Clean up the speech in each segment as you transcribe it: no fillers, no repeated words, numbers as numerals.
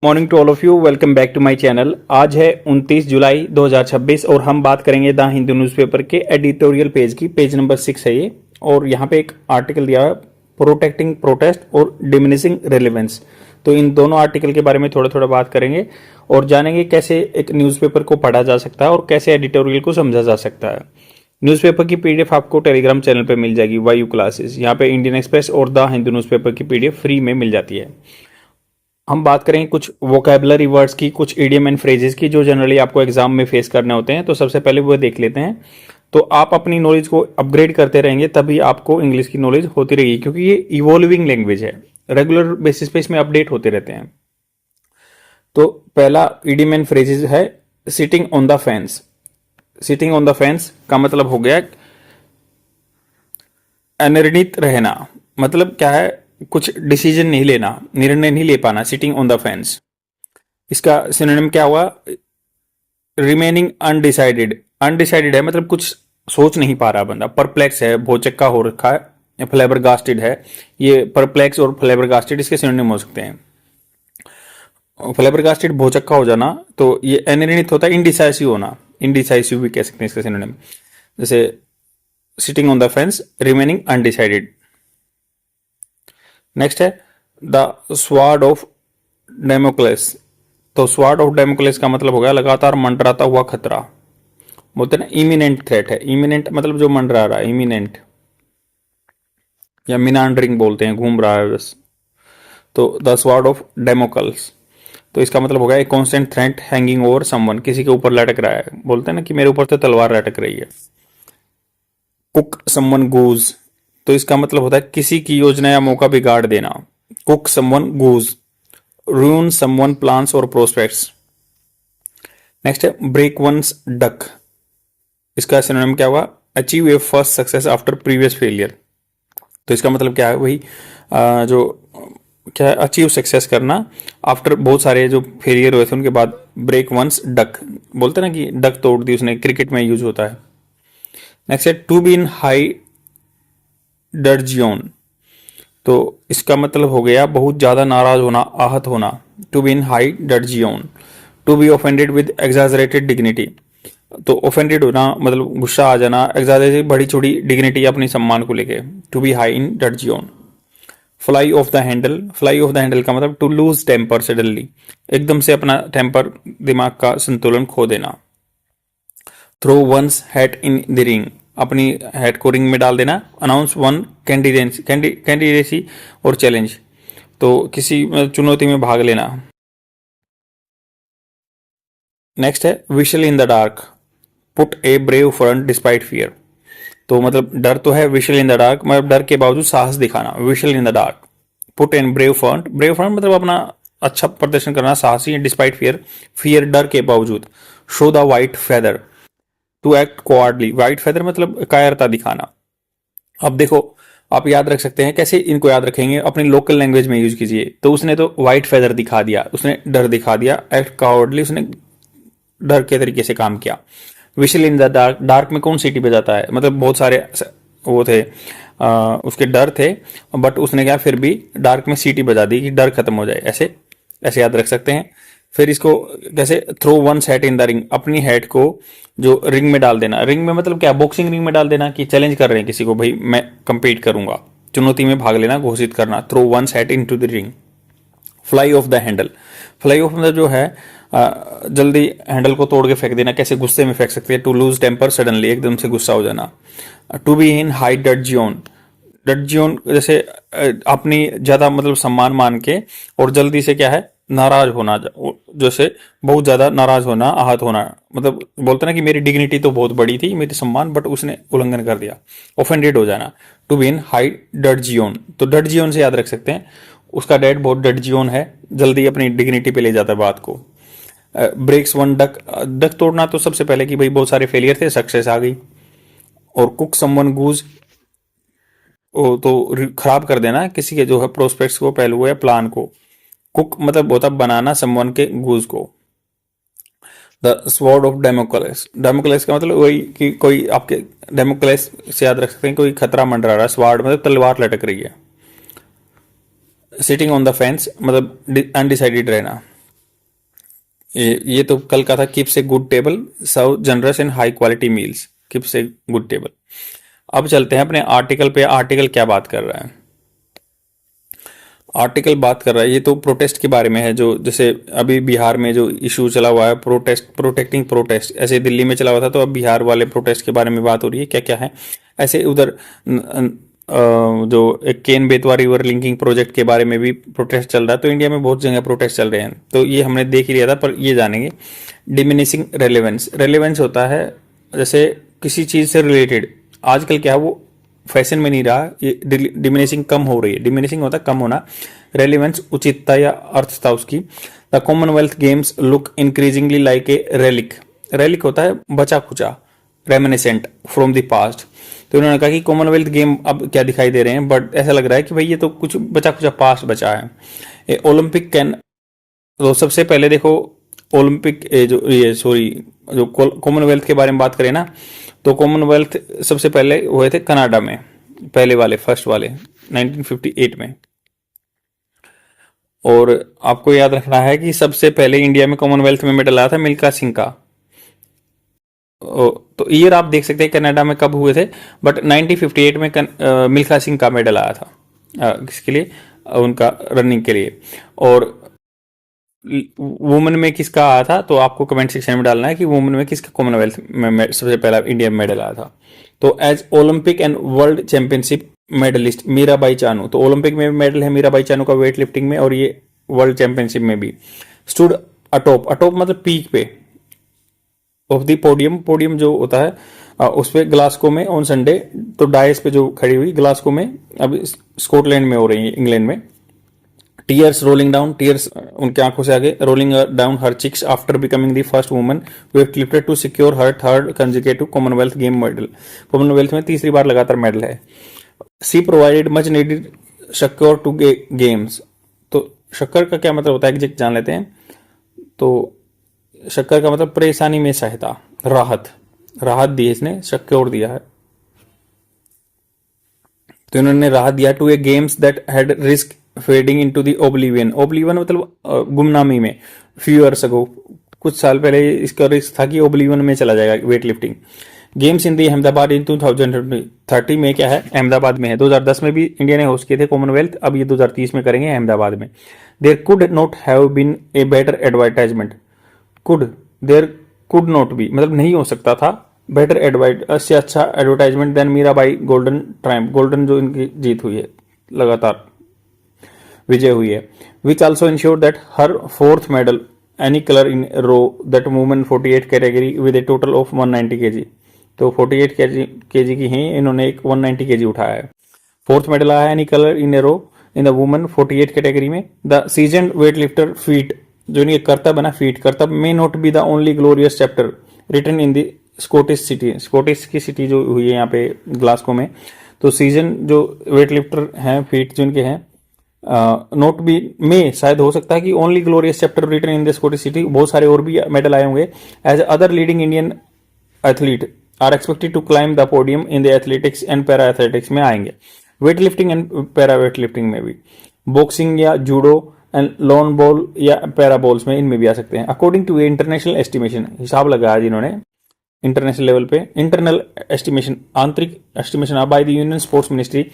Morning to all of you, welcome back to my channel. आज है 29 जुलाई 2026 और हम बात करेंगे द हिंदू न्यूज़पेपर के एडिटोरियल पेज की। पेज नंबर 6 है ये, और यहाँ पे एक आर्टिकल दिया है प्रोटेक्टिंग प्रोटेस्ट और डिमिनिशिंग रेलेवेंस। तो इन दोनों आर्टिकल के बारे में थोड़ा थोड़ा बात करेंगे और जानेंगे कैसे एक न्यूज़पेपर को पढ़ा जा सकता है और कैसे एडिटोरियल को समझा जा सकता है। न्यूज़पेपर की पीडीएफ आपको टेलीग्राम चैनल पे मिल जाएगी, वायु क्लासेस। यहाँ पे इंडियन एक्सप्रेस और द हिंदू न्यूज़पेपर की पीडीएफ फ्री में मिल जाती है। हम बात करेंगे कुछ वोकेबलरी वर्ड्स की, कुछ इडियम एंड फ्रेजेस की जो जनरली आपको एग्जाम में फेस करने होते हैं। तो सबसे पहले वो देख लेते हैं। तो आप अपनी नॉलेज को अपग्रेड करते रहेंगे तभी आपको इंग्लिश की नॉलेज होती रहेगी, क्योंकि ये इवॉल्विंग लैंग्वेज है, रेगुलर बेसिस पे इसमें अपडेट होते रहते हैं। तो पहला इडियम एंड फ्रेजेस है sitting on the fence. Sitting on the fence का मतलब हो गया अनिर्णित रहना। मतलब क्या है, कुछ डिसीजन नहीं लेना, निर्णय नहीं ले पाना, सिटिंग ऑन द फेंस। इसका सिनोनिम क्या हुआ, रिमेनिंग अनडिसाइडेड। अनडिसाइडेड है मतलब कुछ सोच नहीं पा रहा बंदा, परप्लेक्स है, भौचक्का हो रखा है, फ्लेबरगास्टेड है। ये परप्लेक्स और फ्लेबरगास्टेड इसके सिनोनिम हो सकते हैं। फ्लेबरगास्टेड भौचक्का हो जाना, तो ये अनिर्णित होता है, इनडिसाइसिव होना, इनडिसाइसिव भी कह सकते हैं इसका सिनोनिम। जैसे sitting on the fence, remaining undecided. Next है द स्वार्ड ऑफ डेमोक्लेस। तो स्वार्ड ऑफ डेमोक्लेस का मतलब हो गया लगातार मंडराता हुआ खतरा। बोलते हैं ना इमिनेंट थ्रेट है। इमिनेंट मतलब जो मंडरा रहा है, इमिनेंट, या मिनांडरिंग बोलते हैं, घूम रहा है बस। तो द स्वार्ड ऑफ डेमोक्लेस, तो इसका मतलब हो गया एक constant threat hanging over someone, किसी के ऊपर लटक रहा है। बोलते हैं ना कि मेरे ऊपर तो तलवार लटक रही है। कुक समवन गूज, तो इसका मतलब होता है किसी की योजना या मौका बिगाड़ देना। Cook someone goose, ruin someone plans और prospects। नेक्स्ट है ब्रेक वंस डक। इसका सिनोनिम क्या हुआ, achieve a first success after previous failure. तो इसका मतलब क्या है, वही जो क्या है, अचीव सक्सेस करना आफ्टर बहुत सारे जो फेलियर हुए थे उनके बाद। ब्रेक वंस डक, बोलते ना कि डक तोड़ दी उसने, क्रिकेट में यूज होता है। नेक्स्ट है टू बी इन हाई डर्जियन। तो इसका मतलब हो गया बहुत ज्यादा नाराज होना, आहत होना। To be in high dudgeon. To be offended with exaggerated dignity. तो ऑफेंडेड होना मतलब गुस्सा आ जाना, एग्जाजरेटेड बड़ी छोटी डिग्निटी अपनी सम्मान को लेके। To be high in dudgeon. Fly off the handle. Fly off the handle का मतलब टू लूज टेम्पर सडनली, एकदम से अपना टेम्पर, दिमाग का संतुलन खो देना। Throw one's hat in the ring, अपनी हेड को रिंग में डाल देना। अनाउंस वन कैंडिडेसी और चैलेंज, तो किसी चुनौती में भाग लेना। नेक्स्ट है whistle in the dark. Put a brave front despite fear. तो मतलब डर तो है, विशल इन द डार्क मतलब डर के बावजूद साहस दिखाना, we shall in the dark. Put in brave front, brave front मतलब अपना अच्छा प्रदर्शन करना, साहसी। डिस्पाइट फियर, फियर डर के बावजूद। Show the white feather, to act cowardly. White feather मतलब कायरता दिखाना। अब देखो, आप याद रख सकते हैं, कैसे इनको याद रखेंगे, अपनी लोकल लैंग्वेज में यूज कीजिए। तो उसने तो व्हाइट फेदर दिखा दिया, उसने डर दिखा दिया, एक्ट कावर्डली, उसने डर के तरीके से काम किया। We shall in the dark, dark में कौन सिटी पे जाता है, मतलब बहुत सारे वो थे, उसके डर थे, बट उसने क्या फिर भी डार्क में सीटी बजा दी कि डर खत्म हो जाए। ऐसे ऐसे याद रख सकते हैं। फिर इसको कैसे, throw one hat in the ring, अपनी हैट को जो रिंग में डाल देना। रिंग में मतलब क्या, बॉक्सिंग रिंग में डाल देना, कि चैलेंज कर रहे हैं किसी को, भाई मैं कंपीट करूंगा, चुनौती में भाग लेना, घोषित करना। Throw one hat into the ring. Fly off the handle. Fly off मतलब जो है जल्दी हैंडल को तोड़ के फेंक देना, कैसे गुस्से में फेंक सकते हैं। टू लूज टेम्पर सडनली, एकदम से गुस्सा हो जाना। To be in high dudgeon. Dudgeon जैसे अपनी ज्यादा मतलब सम्मान मान के और जल्दी से क्या है, नाराज होना, जैसे बहुत ज्यादा नाराज होना, आहत होना। मतलब बोलते ना कि मेरी डिग्निटी तो बहुत बड़ी थी, मेरी सम्मान, बट उसने उल्लंघन कर दिया। ऑफेंडेड हो जाना। टू बी इन हाई डर्जियन, तो डर्जियन से याद रख सकते हैं, उसका डैड बहुत डर्जियन है, जल्दी अपनी डिग्निटी पे ले जाता है बात को। ब्रेक्स वन डक, डक तोड़ना तो सबसे पहले कि भाई बहुत सारे फेलियर थे, सक्सेस आ गई। और कुक समवन गूज, तो खराब कर देना किसी के जो है प्रोस्पेक्ट्स को, पहलू या प्लान को। कुक मतलब होता बनाना समवन के गूज को। The sword of Damocles. Damocles का मतलब वही कि कोई आपके, डेमोक्लेस से याद रख सकते हैं कोई खतरा मंडरा रहा है। स्वॉर्ड मतलब तलवार लटक रही है। सिटिंग ऑन द फेंस मतलब अनडिसाइडेड रहना। ये तो कल का था, keeps a good table, serve generous and high quality meals, keeps a good table. अब चलते हैं अपने आर्टिकल पे। आर्टिकल क्या बात कर रहा है? आर्टिकल बात कर रहा है, ये तो प्रोटेस्ट के बारे में है, जो जैसे अभी बिहार में जो इशू चला हुआ है, प्रोटेक्टिंग प्रोटेस्ट, ऐसे दिल्ली में चला हुआ था, तो अब बिहार वाले प्रोटेस्ट के बारे में बात हो रही है, क्या क्या है। ऐसे उधर जो एक Ken Betwa river linking project के बारे में भी प्रोटेस्ट चल रहा है। तो इंडिया में बहुत जगह प्रोटेस्ट चल रहे हैं, तो ये हमने देख ही लिया था, पर ये जानेंगे। डिमिनिशिंग रेलेवेंस, रेलेवेंस होता है जैसे किसी चीज से रिलेटेड, आजकल क्या है वो फैशन में नहीं रहा, ये डिमिनिशिंग कम हो रही है। डिमिनिशिंग होता है कम होना, रेलिवेंस उचितता या अर्थता उसकी। The Commonwealth games look increasingly like a relic, relic होता है बचा खुचा, रेमिनिसेंट फ्रॉम द पास्ट। तो उन्होंने कहा कि कॉमनवेल्थ गेम अब क्या दिखाई दे रहे हैं, बट ऐसा लग रहा है कि भाई ये तो कुछ बचा खुचा पास्ट बचा है। ओलंपिक कैन, तो सबसे पहले देखो ओलंपिक जो ये सॉरी जो कॉमनवेल्थ के बारे में बात करें ना, तो कॉमनवेल्थ सबसे पहले हुए थे कनाडा में, पहले वाले फर्स्ट वाले 1958 में। और आपको याद रखना है कि सबसे पहले इंडिया में कॉमनवेल्थ में मेडल आया था मिल्खा सिंह का। तो ईयर आप देख सकते हैं कनाडा में कब हुए थे, बट 1958 में मिल्खा सिंह का मेडल आया था। किसके लिए? उनका रनिंग के लिए। और वुमेन में किसका आया था, तो आपको कमेंट सेक्शन में डालना है कि वुमेन में किसका कॉमनवेल्थ में सबसे पहला इंडिया में मेडल आया था। तो as Olympic and world championship medallist Mirabai Chanu, तो ओलंपिक में मेडल है मीराबाई चानू का वेट लिफ्टिंग में, और ये वर्ल्ड चैंपियनशिप में भी। स्टूड अटॉप, अटॉप मतलब पीक पे, ऑफ द पोडियम, पोडियम जो होता है उस पे ग्लासगो में ऑन संडे, तो डायस पे जो खड़ी हुई ग्लासगो में, अब स्कॉटलैंड में हो रही है, इंग्लैंड में। टीयर्स रोलिंग डाउन, टीयर्स उनके आंखों से आगे, rolling down her cheeks after becoming the first woman who have lifted to secure her third consecutive Commonwealth game medal, Commonwealth में तीसरी बार लगातार मेडल है। She provided much needed succour to games, तो शक्कर का क्या मतलब होता है एग्जैक्ट जान लेते हैं। तो शक्कर का मतलब परेशानी में सहायता, राहत, राहत दी इसने, शक्योर दिया है, तो इन्होंने राहत दिया to a games that had risk fading into the oblivion, oblivion मतलब गुमनामी में, फ्यू ईयर्स अगो, कुछ साल पहले इसका रिस्क था कि ओब्लिवियन में चला जाएगा वेट लिफ्टिंग। गेम्स इन दी अहमदाबाद इन 2030 में क्या है, अहमदाबाद में है। 2010 में भी इंडिया ने होस्ट किए थे कॉमनवेल्थ, अब ये 2030 में करेंगे अहमदाबाद में। There could not have been a better advertisement, could, there could not be मतलब नहीं हो सकता था, बेटर एडवाइट से अच्छा advertisement than Mirabai golden triumph, golden जो इनकी जीत हुई है, लगातार विजय हुई है। Which also ensure that her fourth medal any colour in row that women 48 category with a total of 190 kg, तो 48 kg की ही इन्होंने एक 190 kg उठाया है। फोर्थ मेडल आया any colour in a row in the women 48 category में। The season weightlifter feat, जो इनके कर्तव्य बना फीट कर्तव्य, may not be the only glorious chapter written in the Scottish city, Scottish की सिटी जो हुई है यहाँ पे ग्लासगो में। तो सीजन जो वेट लिफ्टर हैं फीट जो इनके हैं, नोट बी में शायद हो सकता है कि only glorious chapter written in the Scottish city, बहुत सारे और भी मेडल आए होंगे। As other leading Indian athlete are expected to climb the podium in the athletics and para athletics में आएंगे, weight lifting and para weight lifting में भी, बॉक्सिंग या जूडो एंड लॉन बॉल या पैरा बॉल्स में, इनमें भी आ सकते हैं। अकॉर्डिंग टू इंटरनेशनल एस्टिमेशन, हिसाब लगाया जिन्होंने इंटरनेशनल लेवल पे, इंटरनल एस्टिमेशन आंतरिक estimation by the union sports ministry,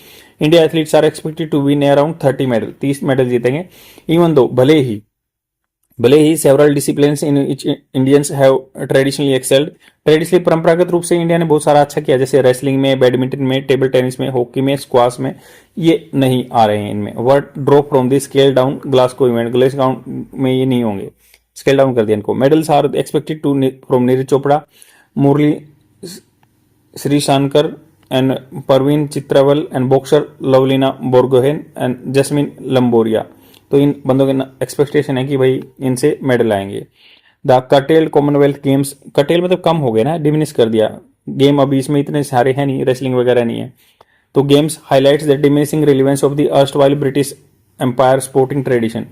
India athletes are expected to win around 30 medal, 30 medal जीतेंगे। इवन दो भले ही several disciplines in which Indians have traditionally excelled, traditionally परंपरागत रूप से इंडिया ने बहुत सारा अच्छा किया, जैसे रेसलिंग में, बैडमिंटन में, टेबल टेनिस में, हॉकी में, स्क्वाश में, ये नहीं आ रहे हैं इनमें। Word drop from the scale down Glasgow event, Glasgow में ये नहीं होंगे, स्केल डाउन कर दिया इनको। Medals are expected to from Neeraj Chopra, Murali Sreeshankar and Parveen Chitravel and boxer Lovlina Borgohain and Jaismine Lamboria, तो इन बंदों के एक्सपेक्टेशन है कि भाई इनसे मेडल आएंगे। The curtailed Commonwealth games, cartel मतलब कम हो गए ना, डिमिनिश कर दिया गेम, अभी इसमें इतने सारे हैं नहीं, रेसलिंग वगैरह नहीं है। तो games highlights the diminishing relevance of the erstwhile British Empire sporting tradition,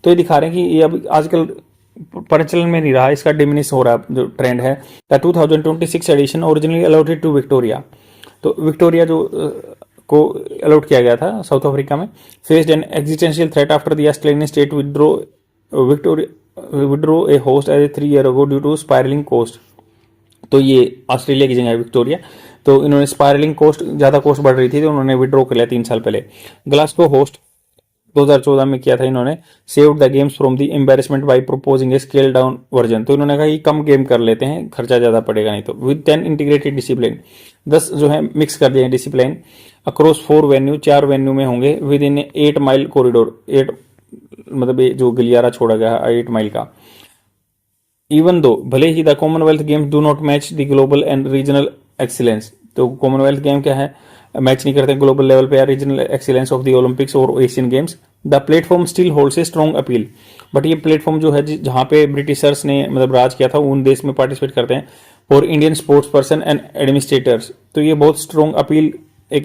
तो ये दिखा रहे हैं कि ये अब आजकल प्रचलन में नहीं रहा, इसका डिमिनिश हो रहा जो ट्रेंड है। The 2026 edition originally allotted to Victoria, तो विक्टोरिया जो को अलॉट किया गया था साउथ अफ्रीका में, faced an existential threat after the Australian state withdraw, withdrew a host as a 3 year ago due to spiralling cost. तो ये ऑस्ट्रेलिया की जगह है विक्टोरिया, तो इन्होंने स्पायरलिंग कोस्ट, ज़्यादा कोस्ट बढ़ रही थी तो उन्होंने विड्रॉ कर लिया 3 साल पहले। ग्लासगो होस्ट 2014 में किया था इन्होंने, saved the games from the embarrassment by proposing a scale down version. तो इन्होंने कहा कि कम गेम कर लेते हैं, खर्चा ज़्यादा पड़ेगा नहीं तो। विद 10 इंटीग्रेटेड डिसिप्लिन, 10 जो है मिक्स कर दिए हैं डिसिप्लिन अक्रॉस 4 वेन्यू, 4 वेन्यू में होंगे विद इन 8 माइल कॉरिडोर, 8 मतलब ये जो गलियारा छोड़ा गया है 8 माइल का। इवन दो भले ही the Commonwealth Games do not match the global and regional excellence, तो कॉमनवेल्थ गेम क्या है, मैच नहीं करते ग्लोबल लेवल पे या regional excellence of the Olympics और Asian games. The platform still holds a strong appeal, but ये platform जो है जहाँ पे ब्रिटिशर्स ने मतलब राज किया था उन देश में पार्टिसिपेट करते हैं for Indian sports person and administrators. तो ये बहुत स्ट्रॉन्ग अपील एक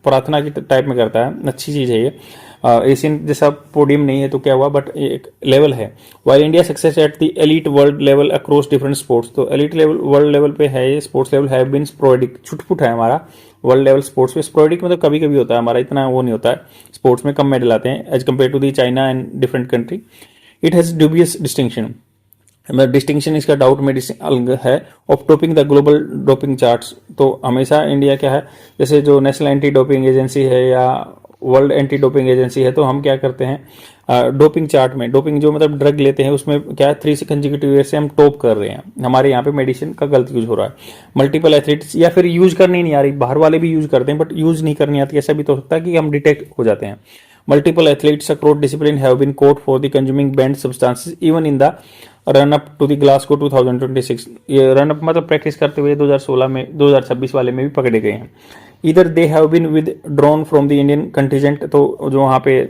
प्रार्थना की टाइप में करता है, अच्छी चीज़ है ये। एशियन जैसा पोडियम नहीं है तो क्या हुआ, बट एक लेवल है। While India success at the elite world level across different sports, तो एलीट लेवल वर्ल्ड लेवल पे है ये sports level, have been sporadic, छुटपुट है हमारा वर्ल्ड लेवल स्पोर्ट्स में। स्पोरेडिक मतलब कभी कभी होता है हमारा, इतना वो नहीं होता है, स्पोर्ट्स में कम मेडल आते हैं as compare to the China and different country. It has dubious distinction, मतलब डिस्टिंक्शन इसका डाउट में है of topping the global doping charts. तो हमेशा इंडिया क्या है, जैसे जो नेशनल एंटी डोपिंग एजेंसी है या वर्ल्ड एंटी डोपिंग एजेंसी है, तो हम क्या करते हैं डोपिंग चार्ट में, डोपिंग जो मतलब ड्रग लेते हैं उसमें क्या है 3 कंसेक्यूटिव ईयर से हम टॉप कर रहे हैं। हमारे यहाँ पे मेडिसिन का गलत यूज हो रहा है। मल्टीपल एथलीट्स, या फिर यूज करनी नहीं आ रही, बाहर वाले भी यूज करते हैं बट यूज नहीं करनी आती, ऐसा भी तो हो सकता है कि हम डिटेक्ट हो जाते हैं। Multiple athletes across discipline have been caught for the consuming banned substances even in the run up to the Glasgow 2026। ये रन अप मतलब प्रैक्टिस करते हुए 2016 में 2026 वाले में भी पकड़े गए हैं। इधर they have been withdrawn from the Indian contingent, तो जो वहाँ पे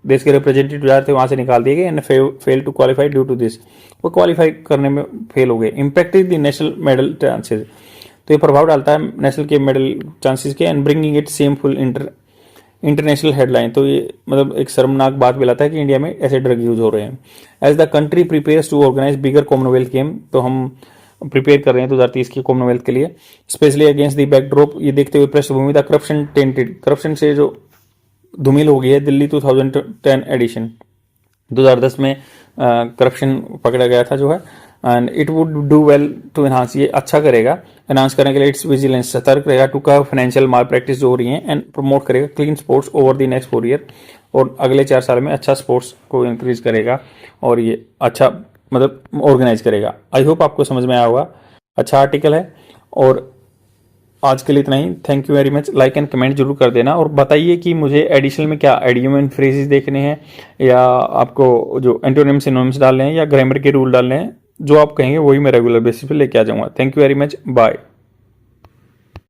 देश के रिप्रेजेंटेटिव थे वहाँ से निकाल दिए गए and fail to qualify due to this, वो क्वालिफाई करने में फेल हो गए। Impacted the national medal chances, तो ये प्रभाव डालता है नेशनल के मेडल चांसेस के and bringing it shameful international headline. तो ये मतलब एक शर्मनाक बात भी लाता है कि इंडिया में ऐसे ड्रग यूज हो रहे हैं। As the country prepares to organise bigger Commonwealth game, तो हम प्रिपेयर कर रहे हैं 2030 की कॉमनवेल्थ के लिए, स्पेशली अगेंस्ट द बैकड्रॉप, ये देखते हुए पृष्ठभूमि द करप्शन टेंटेड, करप्शन से जो धूमिल हो गई है दिल्ली 2010 एडिशन, 2010 में करप्शन पकड़ा गया था जो है। And it would do well to enhance, ये अच्छा करेगा एनहांस करने के लिए इट्स विजिलेंस, सतर्क रहेगा टू का फाइनेंशियल माल प्रैक्टिस जो हो रही है एंड प्रमोट करेगा clean sports over the next 4 year, और अगले 4 साल में अच्छा स्पोर्ट्स को इंक्रीज करेगा और ये अच्छा मतलब ऑर्गेनाइज करेगा। आई होप आपको समझ में आया होगा, अच्छा आर्टिकल है। और आज के लिए इतना ही, thank you very much. Like and comment जरूर कर देना और बताइए कि मुझे एडिशनल में क्या एडियम एंड फ्रेजेस देखने हैं या आपको जो एंटोनिम्स सिनोनिम्स डालने हैं या ग्रामर के रूल डालने हैं, जो आप कहेंगे वही मैं रेगुलर बेसिस पे लेके आ जाऊंगा। Thank you very much, bye.